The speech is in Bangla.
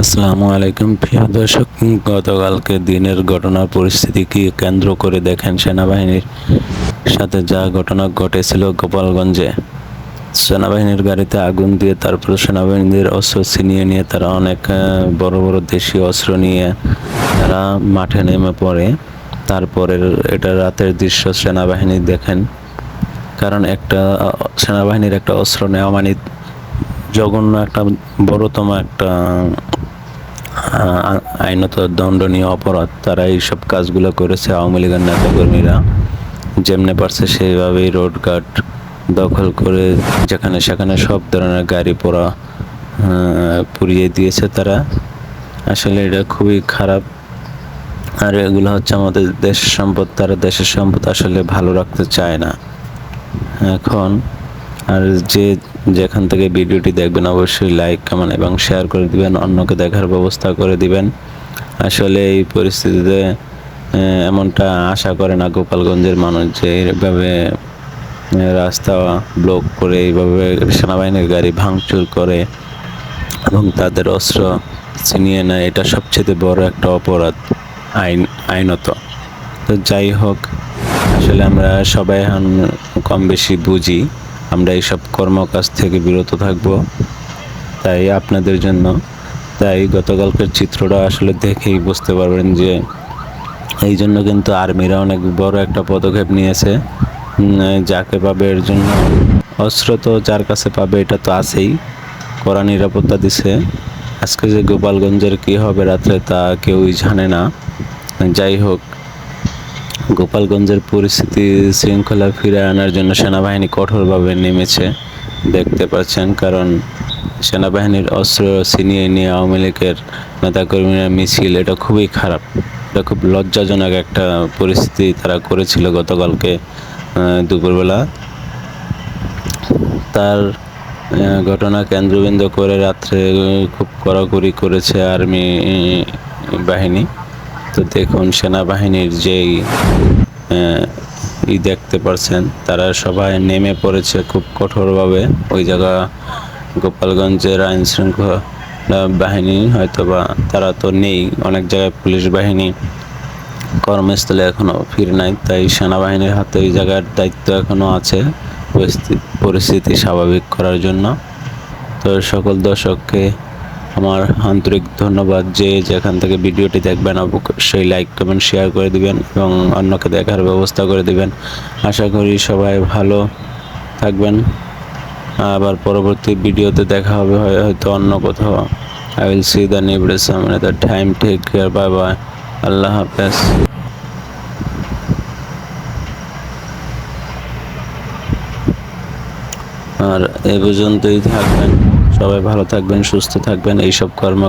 আসসালামু আলাইকুম প্রিয় দর্শক, গতকালকে দিনের ঘটনার পরিস্থিতিকে কেন্দ্র করে দেখেন সেনাবাহিনীর সাথে যা ঘটনা ঘটেছিল গোপালগঞ্জে। সেনাবাহিনীর গাড়িতে আগুন দিয়ে তারপর সেনাবাহিনীর অস্ত্র ছিনিয়ে নিয়ে তারা অনেক বড় বড় দেশীয় অস্ত্র নিয়ে তারা মাঠে নেমে পড়ে। তারপরের এটা রাতের দৃশ্য সেনাবাহিনী দেখেন, কারণ একটা সেনাবাহিনীর একটা অস্ত্র নেওয়া মানে জঘন্য একটা বড়তম একটা আইনত দণ্ডনীয় অপরাধ। তারা এইসব কাজগুলো করেছে আওয়ামী লীগের নেতাকর্মীরা, যেমনে পারছে সেইভাবেই রোডঘাট দখল করে যেখানে সেখানে সব ধরনের গাড়ি পোড়া পুড়িয়ে দিয়েছে তারা। আসলে এটা খুবই খারাপ। আর এগুলো হচ্ছে আমাদের দেশের সম্পদ, তারা দেশের সম্পদ আসলে ভালো রাখতে চায় না এখন। আর যেখান থেকে ভিডিওটি দেখবেন অবশ্যই লাইক, কমেন্ট এবং শেয়ার করে দিবেন, অন্যকে দেখার ব্যবস্থা করে দিবেন। আসলে এই পরিস্থিতিতে এমনটা আশা করে না গোপালগঞ্জের মানুষ, যে এইভাবে রাস্তা ব্লক করে এইভাবে সেনাবাহিনীর গাড়ি ভাঙচুর করে এবং তাদের অস্ত্র ছিনিয়ে নেয়। এটা সবচেয়ে বড় একটা অপরাধ আইনত। তো যাই হোক, আসলে আমরা সবাই এখন কম বেশি বুঝি, আমরা এইসব কর্মকাজ থেকে বিরত থাকব। তাই আপনাদের জন্য, তাই গতকালকের চিত্রটা আসলে দেখেই বুঝতে পারবেন যে এই জন্য কিন্তু আর্মিরা অনেক বড় একটা পদক্ষেপ নিয়েছে। যাকে পাবে এর জন্য অস্ত্র তো যার কাছে পাবে এটা তো আছেই, কড়া নিরাপত্তা দিছে। আজকে যে গোপালগঞ্জের কি হবে রাত্রে তা কেউই জানে না। যাই হোক, গোপালগঞ্জের পরিস্থিতি শৃঙ্খলা ফিরে আনার জন্য সেনাবাহিনী কঠোরভাবে নেমেছে, দেখতে পাচ্ছেন। কারণ সেনাবাহিনীর অস্ত্র ছিনিয়ে নিয়ে আওয়ামী লীগের নেতাকর্মীরা মিছিল, এটা খুবই খারাপ। এটা খুব লজ্জাজনক একটা পরিস্থিতি তারা করেছিল গতকালকে দুপুরবেলা। তার ঘটনা কেন্দ্রবিন্দু করে রাত্রে খুব কড়াকড়ি করেছে আর্মি বাহিনী। তো দেখুন সেনাবাহিনীর যেই দেখতে পারছেন, তারা সবাই নেমে পড়েছে খুব কঠোরভাবে ওই জায়গা। গোপালগঞ্জের আইন শৃঙ্খলা বাহিনী হয়তোবা তারা তো নেই, অনেক জায়গায় পুলিশ বাহিনী কর্মস্থলে এখনো ফিরে নাই, তাই সেনাবাহিনীর হাতে ওই জায়গার দায়িত্ব এখনো আছে পরিস্থিতি স্বাভাবিক করার জন্য। তো সকল দর্শককে আমার আন্তরিক ধন্যবাদ, যে যেখান থেকে ভিডিওটি দেখবেন অবশ্যই লাইক, কমেন্ট, শেয়ার করে দিবেন এবং অন্যকে দেখার ব্যবস্থা করে দিবেন। আশা করি সবাই ভালো থাকবেন। আবার পরবর্তী ভিডিওতে দেখা হবে হয়তো অন্য কোথাও। I will see the neighbors some another time. Take care. Bye bye. আল্লাহ হাফেজ। আর এ পর্যন্তই থাকবেন, সবাই ভালো থাকবেন, সুস্থ থাকবেন। এইসব কর্ম